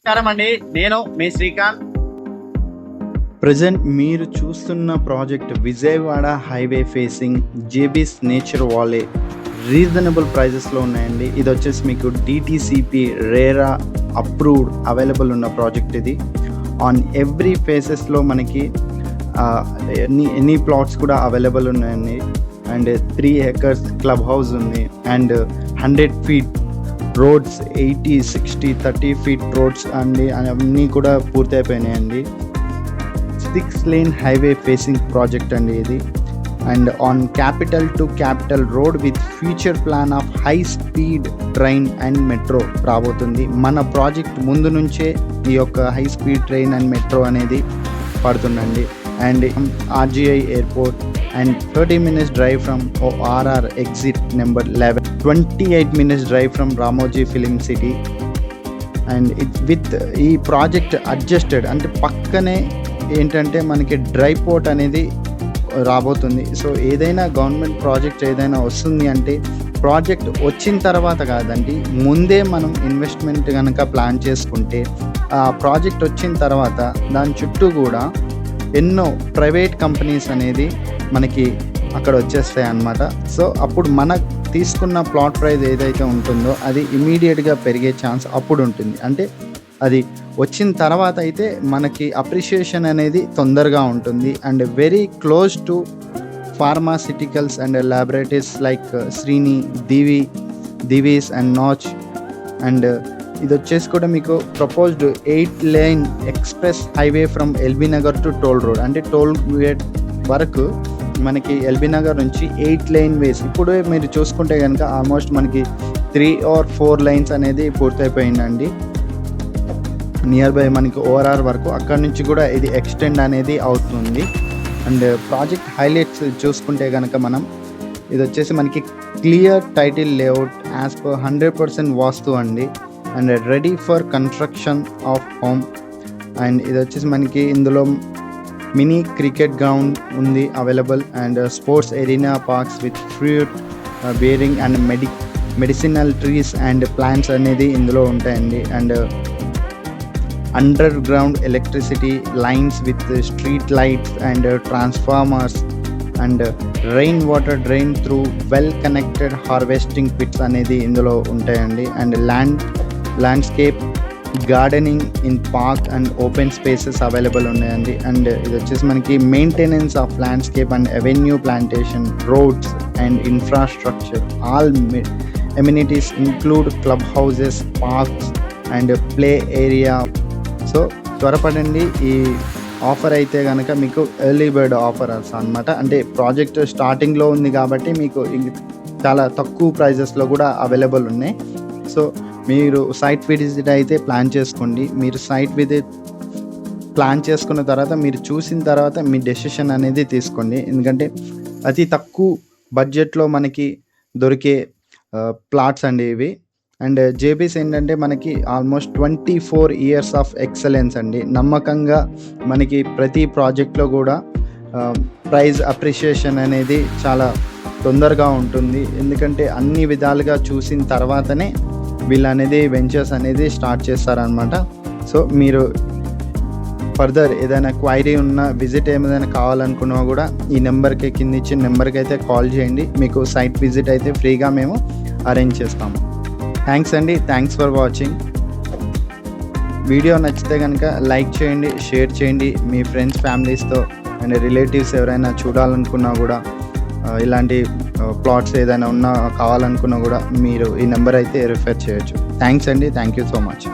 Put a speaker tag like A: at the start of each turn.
A: నమస్కారం అండి, నేను మీ శ్రీకాంత్.
B: ప్రజెంట్ మీరు చూస్తున్న ప్రాజెక్ట్ విజయవాడ హైవే ఫేసింగ్ జేబీస్ నేచర్ వాలే రీజనబుల్ ప్రైజెస్లో ఉన్నాయండి. ఇది వచ్చేసి మీకు DTCP రేరా అప్రూవ్డ్ అవైలబుల్ ఉన్న ప్రాజెక్ట్. ఇది ఆన్ ఎవ్రీ ఫేసెస్లో మనకి ఎనీ ప్లాట్స్ కూడా అవైలబుల్ ఉన్నాయండి. అండ్ 3 acres క్లబ్ హౌస్ ఉంది. And 100 feet roads, 80, 60, 30 feet roads అండి అన్నీ కూడా పూర్తయిపోయినాయండి. 6 lane హైవే ఫేసింగ్ ప్రాజెక్ట్ అండి ఇది. And on capital to capital road with future plan of high speed train and metro రాబోతుంది. మన ప్రాజెక్ట్ ముందు నుంచే ఈ యొక్క high speed train and metro అనేది పడుతుందండి. And RGI airport and 30 minutes drive from ORR exit number 11, 28 minutes drive from Ramoji Film City. And with ఈ project adjusted అంటే పక్కనే ఏంటంటే మనకి డ్రై పోర్ట్ అనేది రాబోతుంది. సో ఏదైనా గవర్నమెంట్ ప్రాజెక్ట్ ఏదైనా వస్తుంది అంటే ప్రాజెక్ట్ వచ్చిన తర్వాత కాదండి, ముందే మనం ఇన్వెస్ట్మెంట్ కనుక ప్లాన్ చేసుకుంటే ఆ ప్రాజెక్ట్ వచ్చిన తర్వాత దాని చుట్టూ కూడా ఎన్నో ప్రైవేట్ కంపెనీస్ అనేది మనకి అక్కడ వచ్చేస్తాయి అన్నమాట. సో అప్పుడు మనకు తీసుకున్న ప్లాట్ ప్రైస్ ఏదైతే ఉంటుందో అది ఇమీడియట్గా పెరిగే ఛాన్స్ అప్పుడు ఉంటుంది. అంటే అది వచ్చిన తర్వాత అయితే మనకి అప్రిషియేషన్ అనేది తొందరగా ఉంటుంది. And very close to pharmaceuticals and laboratories like Srini, Divi's and నాచ్. అండ్ ఇది వచ్చేసి కూడా మీకు proposed 8 lane express highway from LB Nagar to toll road. అంటే టోల్ గేట్ వరకు మనకి ఎల్బీ నగర్ నుంచి 8 lane వేస్. ఇప్పుడు మీరు చూసుకుంటే కనుక ఆల్మోస్ట్ మనకి 3 or 4 lanes అనేది పూర్తయిపోయిందండి నియర్ బై మనకి ORR వరకు. అక్కడ నుంచి కూడా ఇది ఎక్స్టెండ్ అనేది అవుతుంది. అండ్ ప్రాజెక్ట్ హైలైట్స్ చూసుకుంటే కనుక మనం ఇది వచ్చేసి మనకి clear title layout as per 100% vastu అండి. And ready for construction of home. And ఇది వచ్చేసి మనకి ఇందులో మినీ క్రికెట్ గ్రౌండ్ ఉంది available. And sports arena parks with fruit bearing and medicinal trees and plants అనేది ఇందులో ఉంటాయండి. And under ground electricity lines with street lights and transformers and rain water drain through well connected harvesting pits అనేది ఇందులో ఉంటాయండి. And landscape gardening in park and open spaces available ఉన్నాయండి. And ఇది వచ్చేసి మనకి maintenance of landscape and avenue plantation, roads and infrastructure. All amenities include club houses, parks and play area. So త్వరపడండి, ఈ offer అయితే కనుక మీకు ఎర్లీ బర్డ్ ఆఫర్ అన్నమాట. అంటే ప్రాజెక్ట్ స్టార్టింగ్లో ఉంది కాబట్టి మీకు చాలా తక్కువ ప్రైజెస్లో కూడా అవైలబుల్ ఉన్నాయి. సో మీరు సైట్ విజిట్ అయితే ప్లాన్ చేసుకోండి. మీరు సైట్ విజిట్ ప్లాన్ చేసుకున్న తర్వాత మీరు చూసిన తర్వాత మీ డెసిషన్ అనేది తీసుకోండి. ఎందుకంటే అతి తక్కువ బడ్జెట్లో మనకి దొరికే ప్లాట్స్ అండి ఇవి. అండ్ జేబీస్ ఏంటంటే మనకి ఆల్మోస్ట్ 24 years ఆఫ్ ఎక్సలెన్స్ అండి. నమ్మకంగా మనకి ప్రతి ప్రాజెక్ట్లో కూడా ప్రైజ్ అప్రిషియేషన్ అనేది చాలా తొందరగా ఉంటుంది. ఎందుకంటే అన్ని విధాలుగా చూసిన తర్వాతనే వీళ్ళు అనేది వెంచర్స్ అనేది స్టార్ట్ చేస్తారనమాట. సో మీరు ఫర్దర్ ఏదైనా క్వైరీ ఉన్నా, విజిట్ ఏదైనా కావాలనుకున్నా కూడా ఈ నెంబర్కి కింద ఇచ్చిన నెంబర్కి అయితే కాల్ చేయండి. మీకు సైట్ విజిట్ అయితే ఫ్రీగా మేము అరేంజ్ చేస్తాము. థ్యాంక్స్ అండి, థ్యాంక్స్ ఫర్ వాచింగ్. వీడియో నచ్చితే కనుక లైక్ చేయండి, షేర్ చేయండి మీ ఫ్రెండ్స్, ఫ్యామిలీస్తో అండ్ రిలేటివ్స్ ఎవరైనా చూడాలనుకున్నా కూడా, ఇలాంటి ప్లాట్స్ ఏదైనా ఉన్నా కావాలనుకున్నా కూడా మీరు ఈ నెంబర్ అయితే రిఫర్ చేయొచ్చు. థ్యాంక్స్ అండి, థ్యాంక్ యూ సో మచ్.